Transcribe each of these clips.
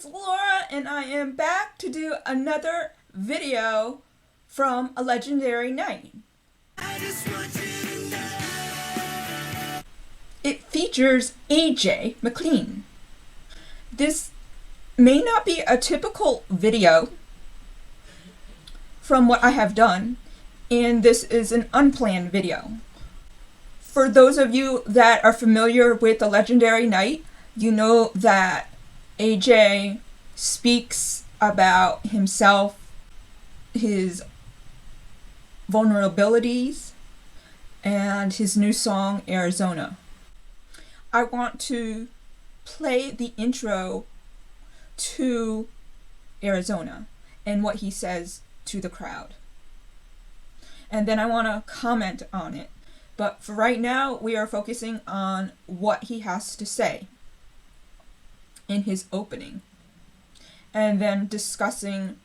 it's Laura, and I am back to do another video from a legendary night. It features AJ Mclean. This may not be a typical video from what I have done, and this is an unplanned video. For those of you that are familiar with the legendary night, you know that AJ speaks about himself, his vulnerabilities, and his new song, Arizona. I want to play the intro to Arizona and what he says to the crowd. And then I want to comment on it. But for right now, we are focusing on what he has to say in his opening, and then discussing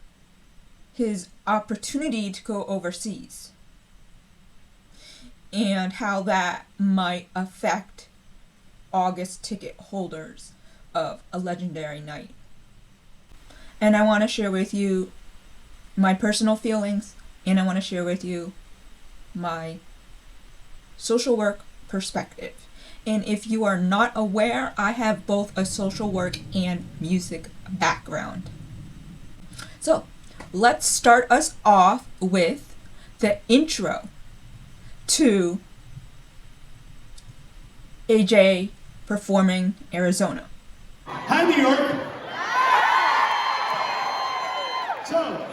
his opportunity to go overseas and how that might affect August ticket holders of a legendary night. And I want to share with you my personal feelings, and I want to share with you my social work perspective. And if you are not aware, I have both a social work and music background. So let's start us off with the intro to AJ performing Arizona. Hi, New York. So,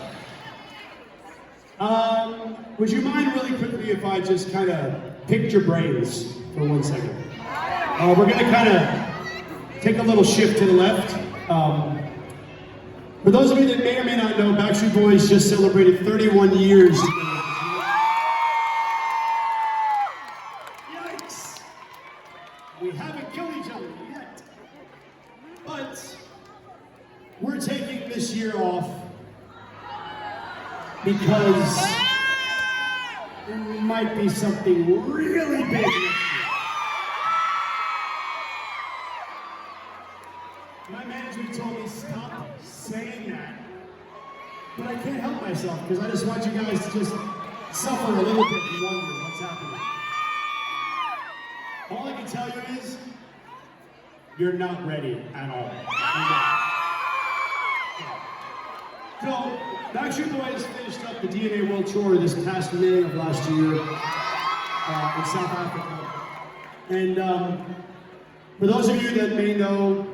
would you mind really quickly if I just kind of picked your brains for 1 second? We're going to kind of take a little shift to the left. For those of you that may or may not know, Backstreet Boys just celebrated 31 years together. Yikes! We haven't killed each other yet. But we're taking this year off because there might be something really big next year. My management told me stop saying that, but I can't help myself because I just want you guys to just suffer a little bit and wonder what's happening. All I can tell you is, you're not ready at all. So, Backstreet Boys finished up the DNA World Tour this past May of last year in South Africa. And for those of you that may know,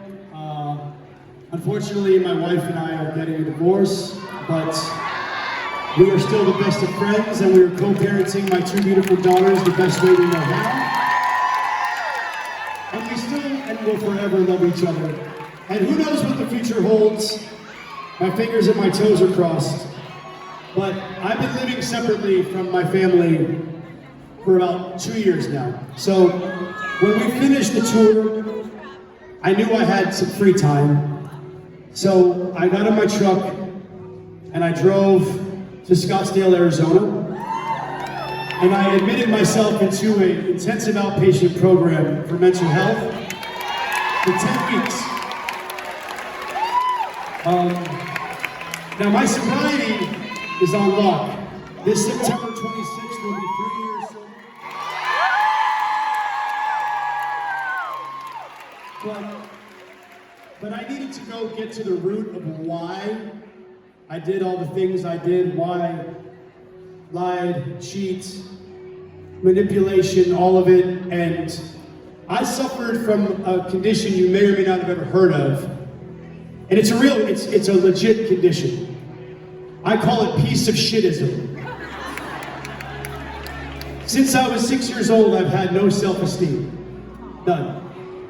unfortunately, my wife and I are getting a divorce, but we are still the best of friends, and we are co-parenting my two beautiful daughters the best way we know how. And we still and will forever love each other. And who knows what the future holds? My fingers and my toes are crossed. But I've been living separately from my family for about 2 years now. So when we finished the tour, I knew I had some free time. So I got in my truck and I drove to Scottsdale, Arizona. And I admitted myself into an intensive outpatient program for mental health for 10 weeks. Now my sobriety is on lock. This September 26th will be 3 years sober. But I needed to go get to the root of why I did all the things I did, why I lied, cheat, manipulation, all of it. And I suffered from a condition you may or may not have ever heard of. And it's a legit condition. I call it piece of shitism. Since I was 6 years old, I've had no self-esteem. None.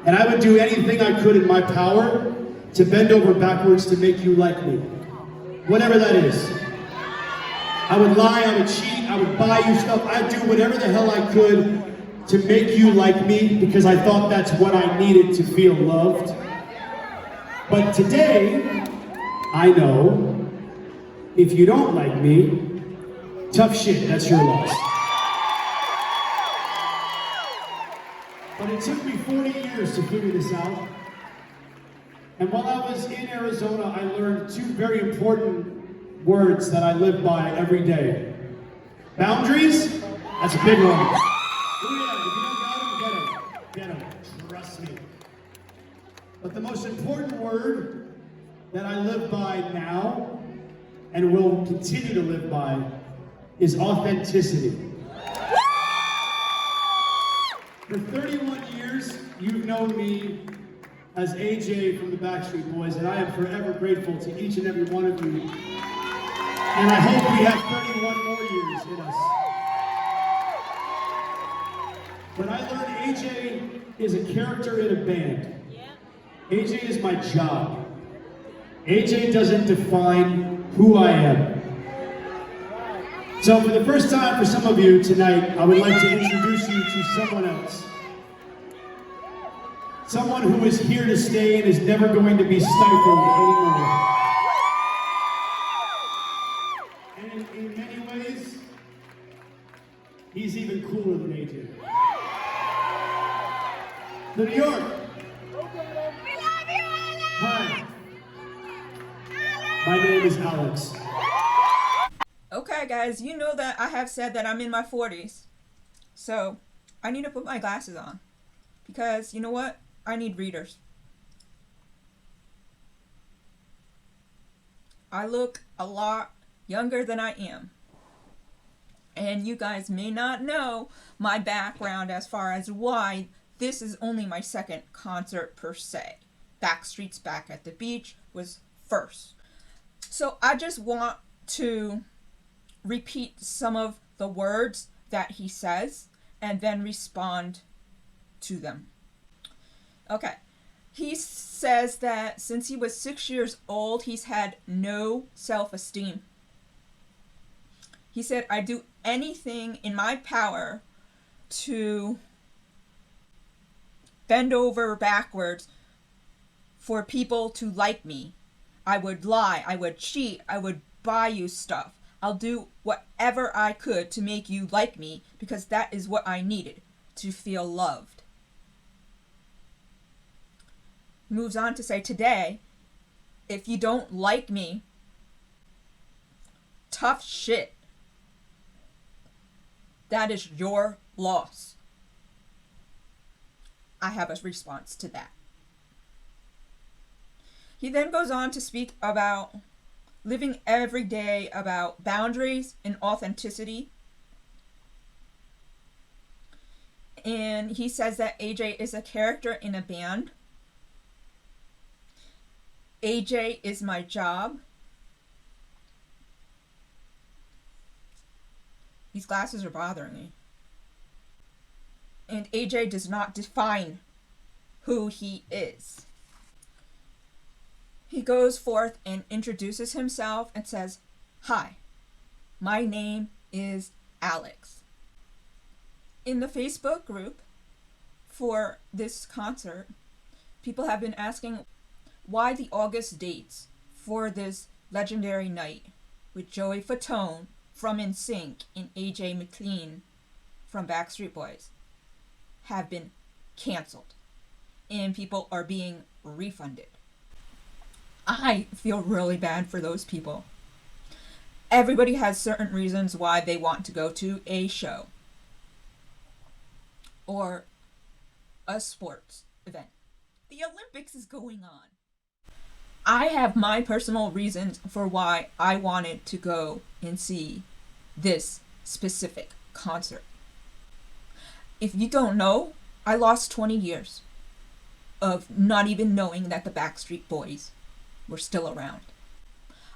And I would do anything I could in my power to bend over backwards to make you like me. Whatever that is. I would lie, I would cheat, I would buy you stuff. I'd do whatever the hell I could to make you like me because I thought that's what I needed to feel loved. But today, I know if you don't like me, tough shit, that's your loss. But it took me 40 years to figure this out. And while I was in Arizona, I learned two very important words that I live by every day. Boundaries, that's a big one. Oh yeah, if you don't got them, get them. Trust me. But the most important word that I live by now, and will continue to live by, is authenticity. For 31 years, you've known me as AJ from the Backstreet Boys, and I am forever grateful to each and every one of you. And I hope we have 31 more years in us. But I learned AJ is a character in a band. AJ is my job. AJ doesn't define who I am. So for the first time for some of you tonight, I would like to introduce you to someone else. Someone who is here to stay and is never going to be stifled anymore. And in many ways, he's even cooler than AJ. To New York. We love you, Alex! Hi. My name is Alex. Okay, guys, you know that I have said that I'm in my 40s. So, I need to put my glasses on. Because, you know what? I need readers. I look a lot younger than I am. And you guys may not know my background as far as why this is only my second concert per se. Backstreet's Back at the Beach was first. So I just want to repeat some of the words that he says and then respond to them. Okay. He says that since he was 6 years old, he's had no self-esteem. He said, I do anything in my power to bend over backwards for people to like me. I would lie, I would cheat, I would buy you stuff. I'll do whatever I could to make you like me because that is what I needed to feel loved. Moves on to say, today, if you don't like me, tough shit. That is your loss. I have a response to that. He then goes on to speak about living every day, about boundaries and authenticity. And he says that AJ is a character in a band. AJ is my job. These glasses are bothering me. And AJ does not define who he is. He goes forth and introduces himself and says, "Hi, my name is Alex." In the Facebook group for this concert, people have been asking why the August dates for this legendary night with Joey Fatone from NSYNC and AJ Mclean from Backstreet Boys have been canceled and people are being refunded. I feel really bad for those people. Everybody has certain reasons why they want to go to a show or a sports event. The Olympics is going on. I have my personal reasons for why I wanted to go and see this specific concert. If you don't know, I lost 20 years of not even knowing that the Backstreet Boys were still around.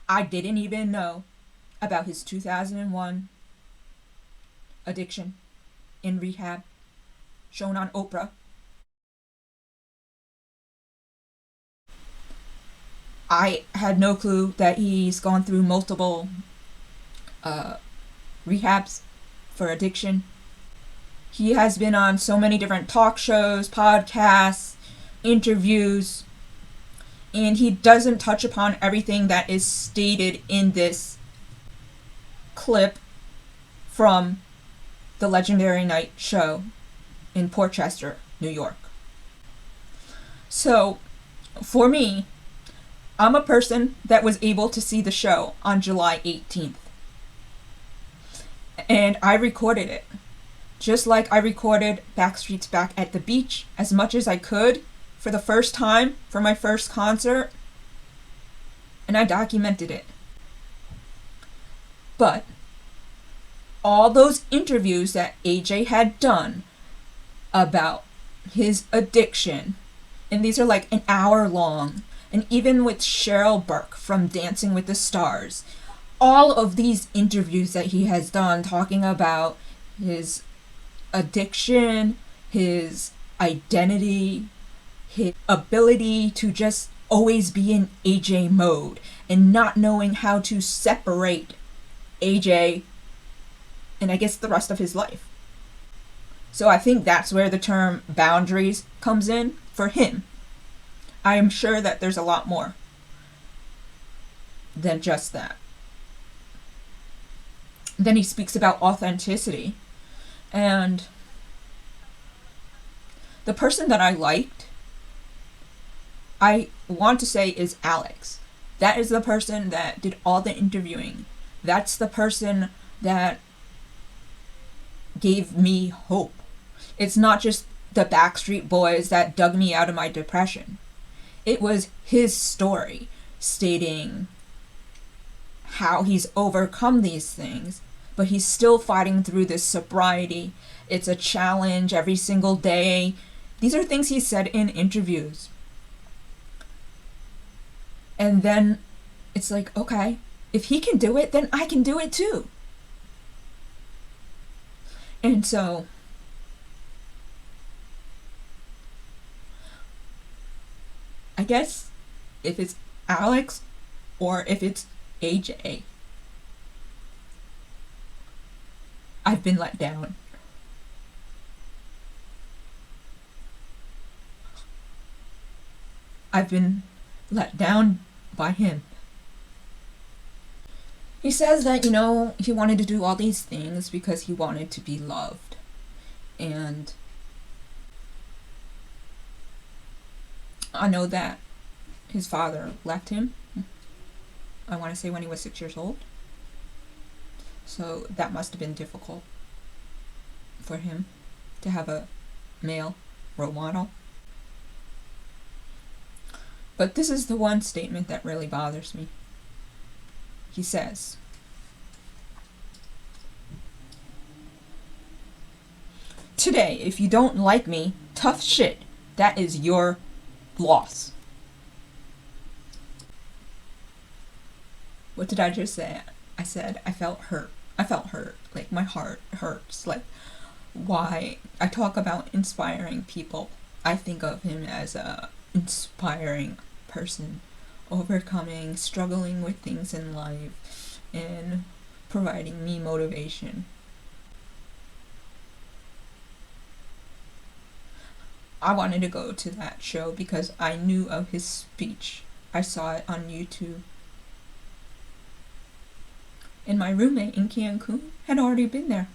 I didn't even know about his 2001 addiction in rehab shown on Oprah. I had no clue that he's gone through multiple rehabs for addiction. He has been on so many different talk shows, podcasts, interviews, and he doesn't touch upon everything that is stated in this clip from the legendary night show in Port Chester, New York. So, for me, I'm a person that was able to see the show on July 18th. And I recorded it. Just like I recorded Backstreet's Back at the Beach as much as I could for the first time for my first concert. And I documented it. But all those interviews that AJ had done about his addiction, and these are like an hour long, and even with Cheryl Burke from Dancing with the Stars, all of these interviews that he has done talking about his addiction, his identity, his ability to just always be in AJ mode and not knowing how to separate AJ and I guess the rest of his life. So I think that's where the term boundaries comes in for him. I am sure that there's a lot more than just that. Then he speaks about authenticity. And the person that I liked, I want to say, is Alex. That is the person that did all the interviewing. That's the person that gave me hope. It's not just the Backstreet Boys that dug me out of my depression. It was his story stating how he's overcome these things, but he's still fighting through this sobriety. It's a challenge every single day. These are things he said in interviews. And then it's like, okay, if he can do it, then I can do it too. And so I guess if it's Alex or if it's AJ, I've been let down. I've been let down by him. He says that, he wanted to do all these things because he wanted to be loved. And I know that his father left him, I want to say when he was 6 years old. So that must have been difficult for him to have a male role model. But this is the one statement that really bothers me. He says, "Today, if you don't like me, tough shit. That is your loss." What did I just say? I said I felt hurt. I felt hurt. Like my heart hurts. Like, why? I talk about inspiring people. I think of him as a inspiring person, overcoming, struggling with things in life, and providing me motivation. I wanted to go to that show because I knew of his speech. I saw it on YouTube. And my roommate in Cancun had already been there.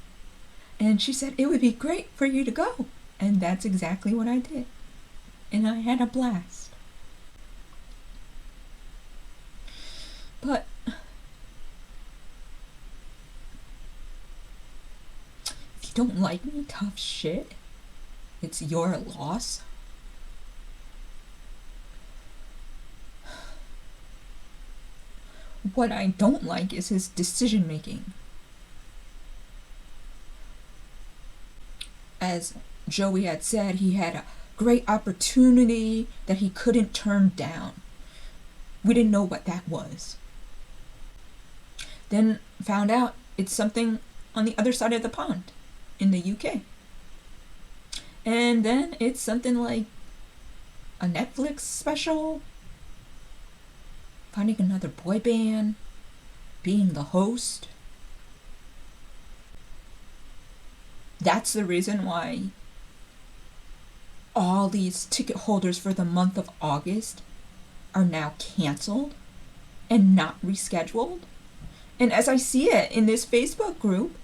And she said, it would be great for you to go. And that's exactly what I did. And I had a blast. But if you don't like me, tough shit. It's your loss. What I don't like is his decision making. As Joey had said, he had a great opportunity that he couldn't turn down. We didn't know what that was. Then found out it's something on the other side of the pond in the UK. And then it's something like a Netflix special, finding another boy band, being the host. That's the reason why all these ticket holders for the month of August are now canceled and not rescheduled. And as I see it in this Facebook group,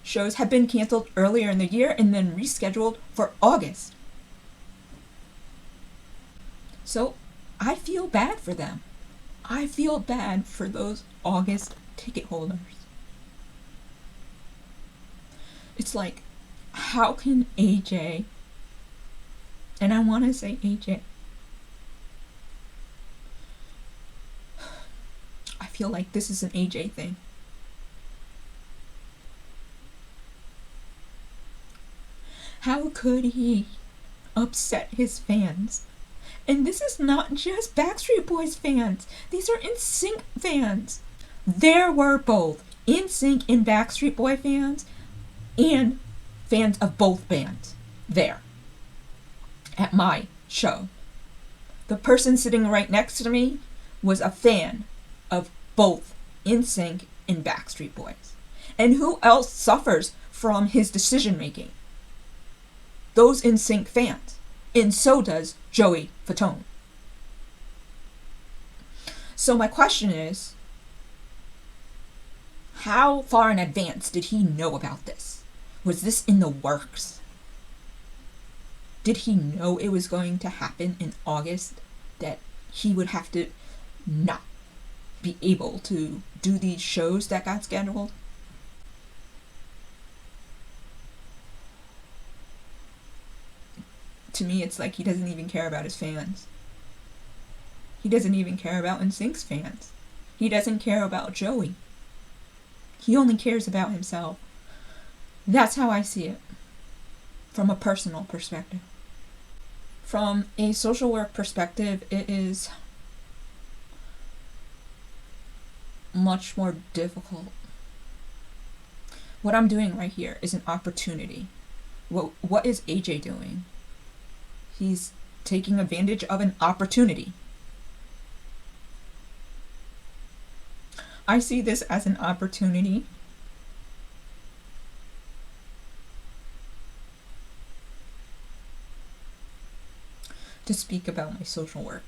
shows have been canceled earlier in the year and then rescheduled for August. So I feel bad for them. I feel bad for those August ticket holders. It's like, how can AJ, and I want to say AJ, I feel like this is an AJ thing. How could he upset his fans? And this is not just Backstreet Boys fans. These are NSYNC fans. There were both NSYNC and Backstreet Boy fans and fans of both bands there at my show. The person sitting right next to me was a fan of both NSYNC and Backstreet Boys. And who else suffers from his decision making? Those NSYNC fans. And so does Joey Fatone. So my question is, how far in advance did he know about this? Was this in the works? Did he know it was going to happen in August? That he would have to not be able to do these shows that got scheduled? To me, it's like he doesn't even care about his fans. He doesn't even care about NSYNC's fans. He doesn't care about Joey. He only cares about himself. That's how I see it, from a personal perspective. From a social work perspective, it is much more difficult. What I'm doing right here is an opportunity. What is AJ doing? He's taking advantage of an opportunity. I see this as an opportunity to speak about my social work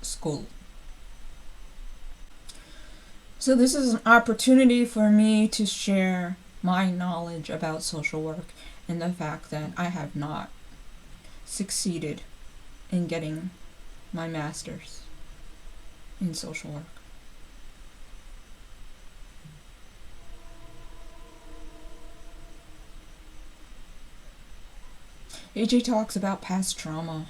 school. So this is an opportunity for me to share my knowledge about social work and the fact that I have not succeeded in getting my master's in social work. AJ talks about past trauma.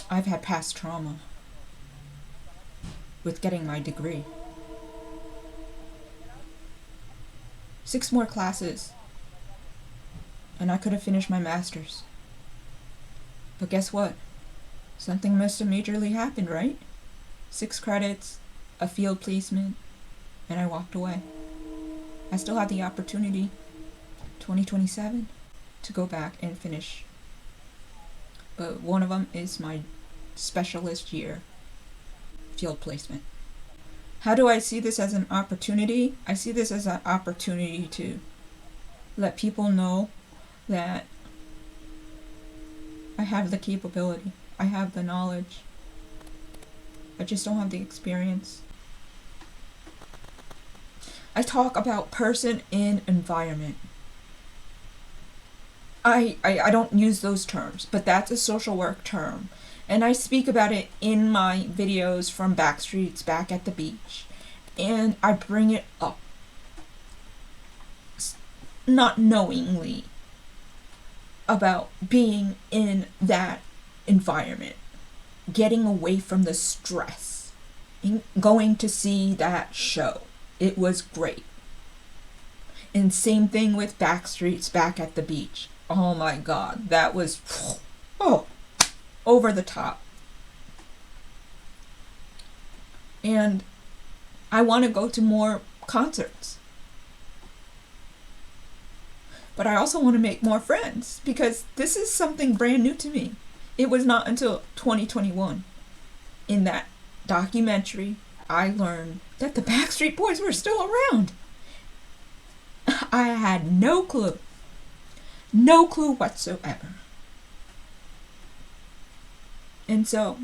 I've had past trauma with getting my degree. 6 more classes, and I could have finished my master's. But guess what? Something must have majorly happened, right? 6 credits, a field placement, and I walked away. I still have the opportunity, 2027, to go back and finish. But one of them is my specialist year field placement. How do I see this as an opportunity? I see this as an opportunity to let people know that I have the capability. I have the knowledge. I just don't have the experience. I talk about person in environment. I don't use those terms, but that's a social work term. And I speak about it in my videos from Backstreet's Back at the Beach. And I bring it up, not knowingly, about being in that environment, getting away from the stress, and going to see that show. It was great. And same thing with Backstreet's Back at the Beach. Oh my God, that was over the top. And I want to go to more concerts. But I also want to make more friends because this is something brand new to me. It was not until 2021 in that documentary I learned that the Backstreet Boys were still around. I had no clue. No clue whatsoever. And so,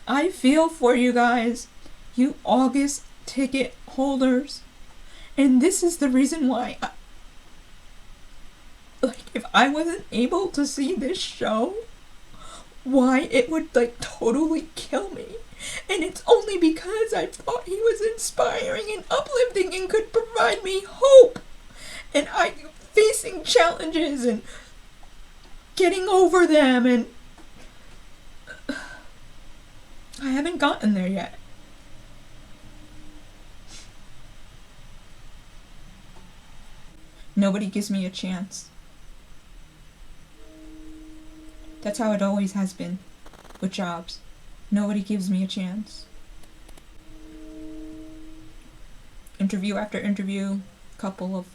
I feel for you guys, you August ticket holders. And this is the reason why like, if I wasn't able to see this show, why it would, like, totally kill me. And it's only because I thought he was inspiring and uplifting and could provide me hope. And I facing challenges and getting over them, and I haven't gotten there yet. Nobody gives me a chance. That's how it always has been with jobs. Nobody gives me a chance. Interview after interview, couple of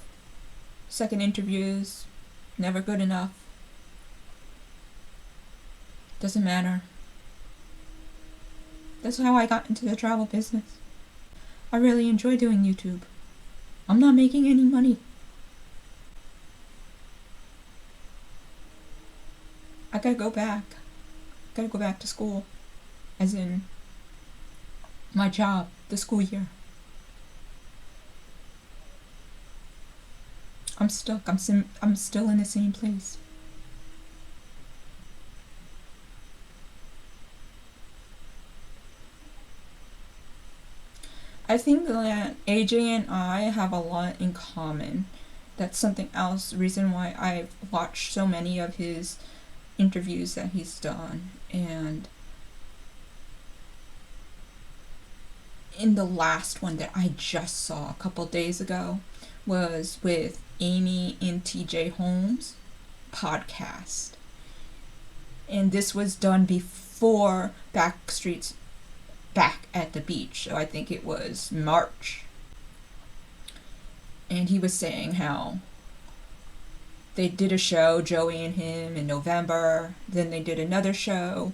second interviews, never good enough. Doesn't matter. That's how I got into the travel business. I really enjoy doing YouTube. I'm not making any money. I gotta go back. Gotta go back to school. As in, my job, the school year. I'm stuck. I'm still in the same place. I think that AJ and I have a lot in common. That's something else, reason why I've watched so many of his interviews that he's done. And in the last one that I just saw a couple days ago was with Amy and TJ Holmes Podcast. And this was done before Backstreet's Back at the Beach. So I think it was March. And he was saying how they did a show, Joey and him, in November. Then they did another show.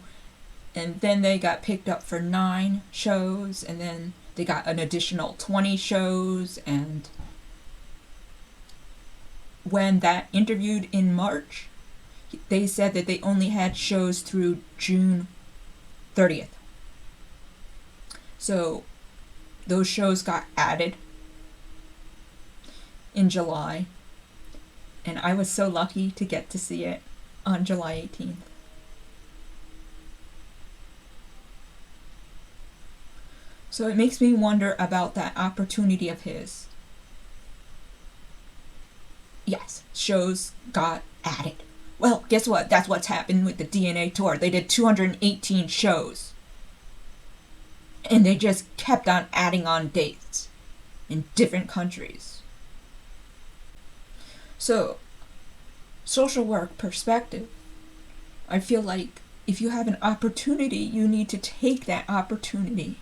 And then they got picked up for 9 shows. And then they got an additional 20 shows. And when that interviewed in March, they said that they only had shows through June 30th. So those shows got added in July. And I was so lucky to get to see it on July 18th. So it makes me wonder about that opportunity of his. Yes, shows got added. Well, guess what? That's what's happened with the DNA tour. They did 218 shows. And they just kept on adding on dates in different countries. So, social work perspective, I feel like if you have an opportunity, you need to take that opportunity.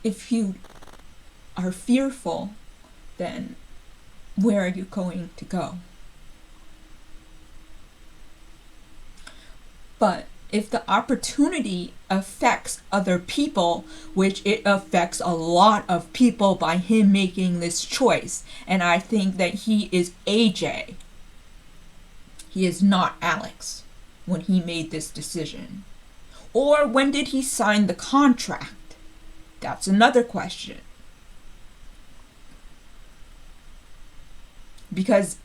If you are fearful, then where are you going to go? But if the opportunity affects other people, which it affects a lot of people by him making this choice, and I think that he is AJ. He is not Alex when he made this decision. Or when did he sign the contract? That's another question. Because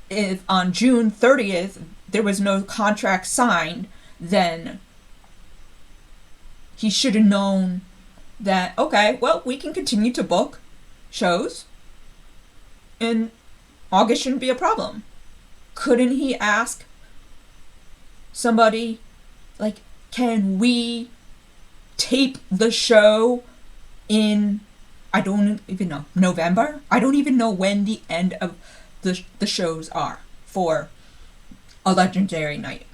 if on June 30th there was no contract signed, then he should have known that, okay, well, we can continue to book shows and August shouldn't be a problem. Couldn't he ask somebody, like, can we tape the show in, I don't even know, November? I don't even know when the end of the shows are for A Legendary Night.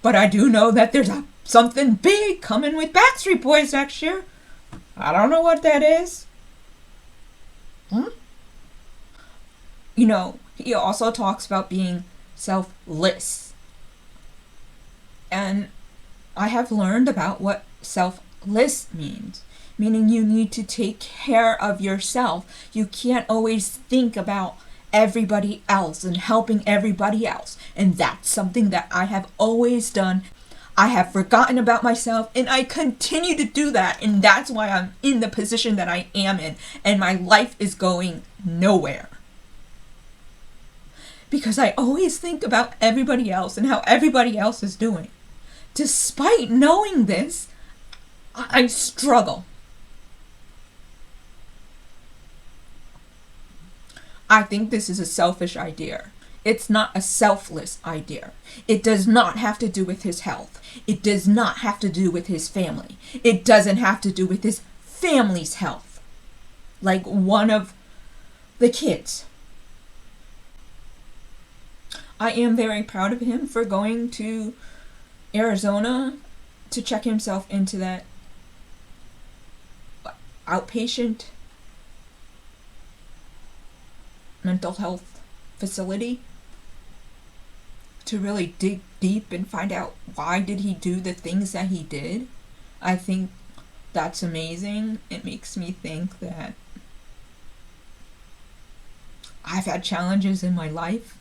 But I do know that there's something big coming with Backstreet Boys next year. I don't know what that is. You know, he also talks about being selfless. And I have learned about what selfless means. Meaning you need to take care of yourself. You can't always think about everybody else and helping everybody else. And that's something that I have always done. I have forgotten about myself and I continue to do that. And that's why I'm in the position that I am in. And my life is going nowhere. because I always think about everybody else and how everybody else is doing. Despite knowing this, I struggle. I think this is a selfish idea. It's not a selfless idea. It does not have to do with his health. It does not have to do with his family. It doesn't have to do with his family's health. Like one of the kids. I am very proud of him for going to Arizona to check himself into that outpatient mental health facility, to really dig deep and find out why did he do the things that he did. I think that's amazing. It makes me think that I've had challenges in my life.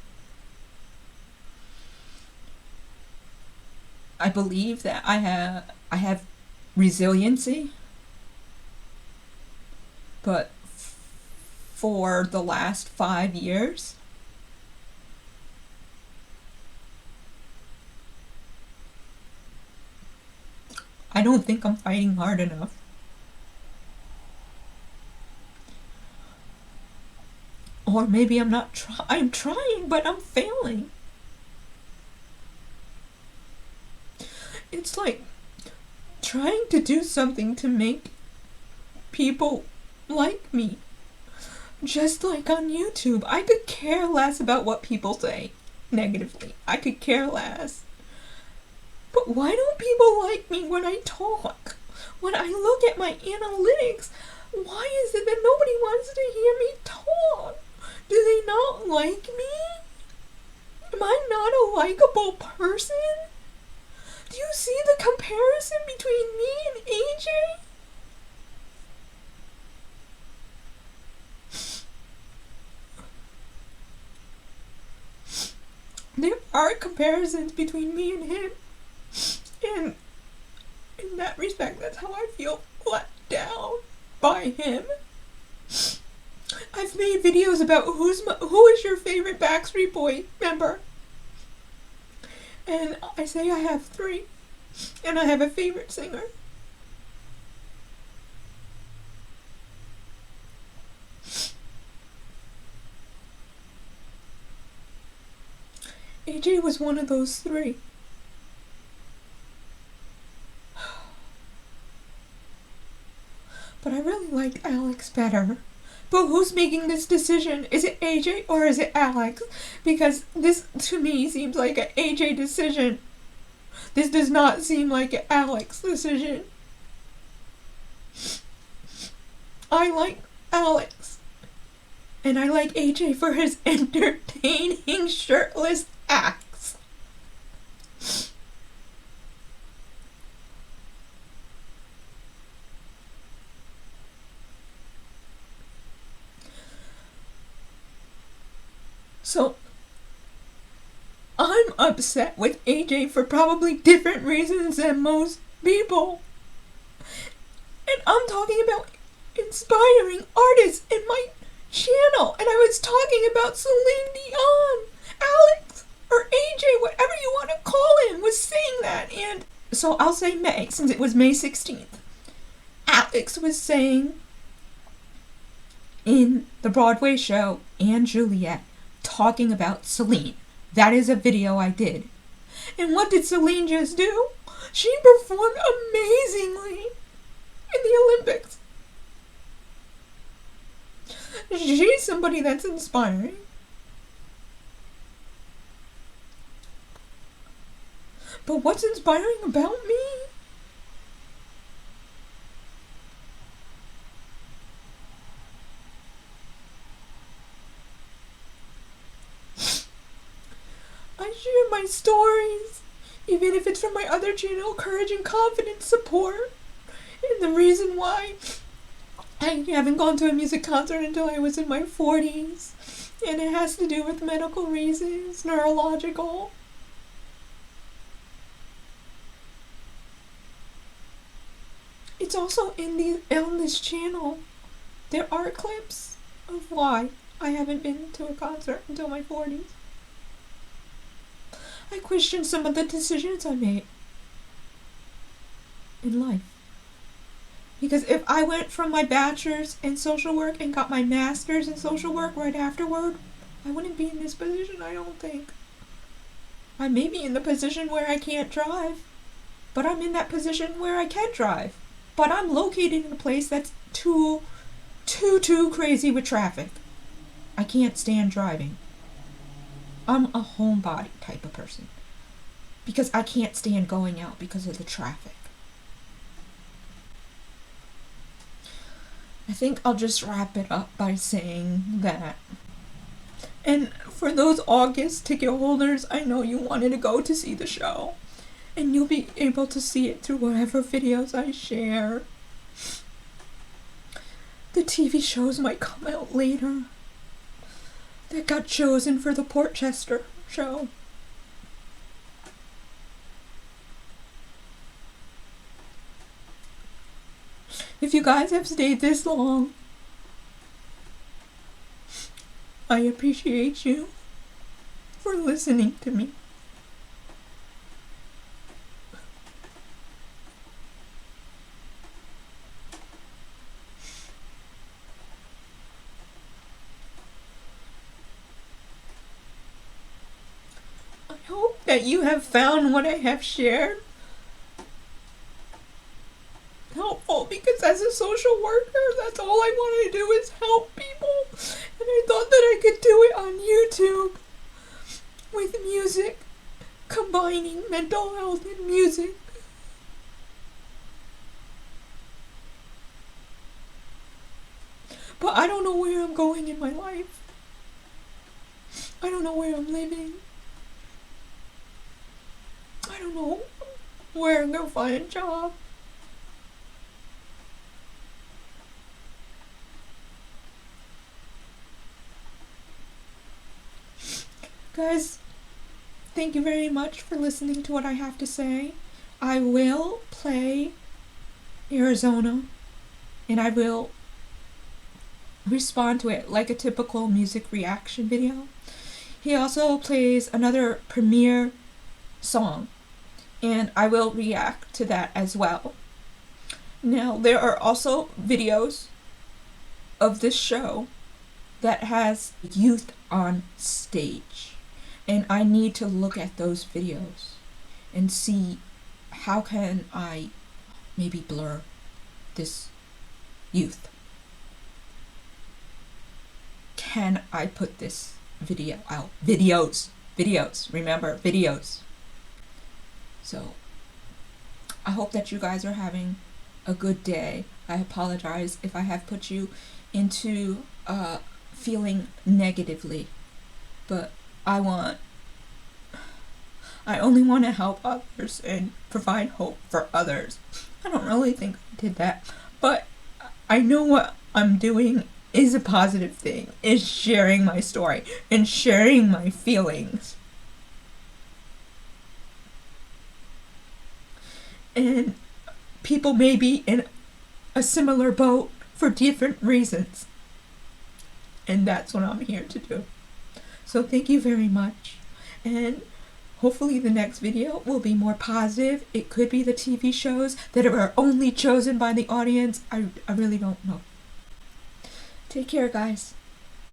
I believe that I have resiliency, but for the last 5 years, I don't think I'm fighting hard enough. Or maybe I'm not I'm trying, but I'm failing. It's like trying to do something to make people like me. Just like on YouTube, I could care less about what people say negatively. I could care less. But why don't people like me when I talk? When I look at my analytics, why is it that nobody wants to hear me talk? Do they not like me? Am I not a likable person? Do you see the comparison between me and AJ? There are comparisons between me and him. And in that respect, that's how I feel let down by him. I've made videos about who is your favorite Backstreet Boy member. And I say I have 3. And I have a favorite singer. AJ was one of those 3. But I really liked Alex better. But who's making this decision? Is it AJ or is it Alex? Because this, to me, seems like an AJ decision. This does not seem like an Alex decision. I like Alex. And I like AJ for his entertaining shirtless acts. So, I'm upset with AJ for probably different reasons than most people. And I'm talking about inspiring artists in my channel. And I was talking about Celine Dion, Alex, or AJ, whatever you want to call him, was saying that. And so I'll say May, since it was May 16th. Alex was saying in the Broadway show, and Juliet, talking about Celine. That is a video I did. And what did Celine just do? She performed amazingly in the Olympics. She's somebody that's inspiring. But what's inspiring about me? I share my stories, even if it's from my other channel, Courage and Confidence Support. And the reason why I haven't gone to a music concert until I was in my 40s. And it has to do with medical reasons, neurological. It's also on this channel. There are clips of why I haven't been to a concert until my 40s. I question some of the decisions I made in life. Because if I went from my bachelor's in social work and got my master's in social work right afterward, I wouldn't be in this position, I don't think. I may be in the position where I can't drive, but I'm in that position where I can drive. But I'm located in a place that's too crazy with traffic. I can't stand driving. I'm a homebody type of person. Because I can't stand going out because of the traffic. I think I'll just wrap it up by saying that. And for those August ticket holders, I know you wanted to go to see the show. And you'll be able to see it through whatever videos I share. The TV shows might come out later. That got chosen for the Portchester show. If you guys have stayed this long, I appreciate you for listening to me. I hope that you have found what I have shared helpful, because as a social worker, that's all I wanted to do is help people, and I thought that I could do it on YouTube with music, combining mental health and music. But I don't know where I'm going in my life. I don't know where I'm living. I don't know where I'm gonna find a job. Guys, thank you very much for listening to what I have to say. I will play Arizona, and I will respond to it like a typical music reaction video. He also plays another premiere song, and I will react to that as well. Now, there are also videos of this show that has youth on stage. And I need to look at those videos and see how can I maybe blur this youth. Can I put this video out? Videos, remember, videos. So, I hope that you guys are having a good day. I apologize if I have put you into feeling negatively, but I only want to help others and provide hope for others. I don't really think I did that, but I know what I'm doing is a positive thing, is sharing my story and sharing my feelings. And people may be in a similar boat for different reasons. And that's what I'm here to do. So thank you very much, and hopefully the next video will be more positive. It could be the TV shows that are only chosen by the audience. I really don't know. Take care, guys.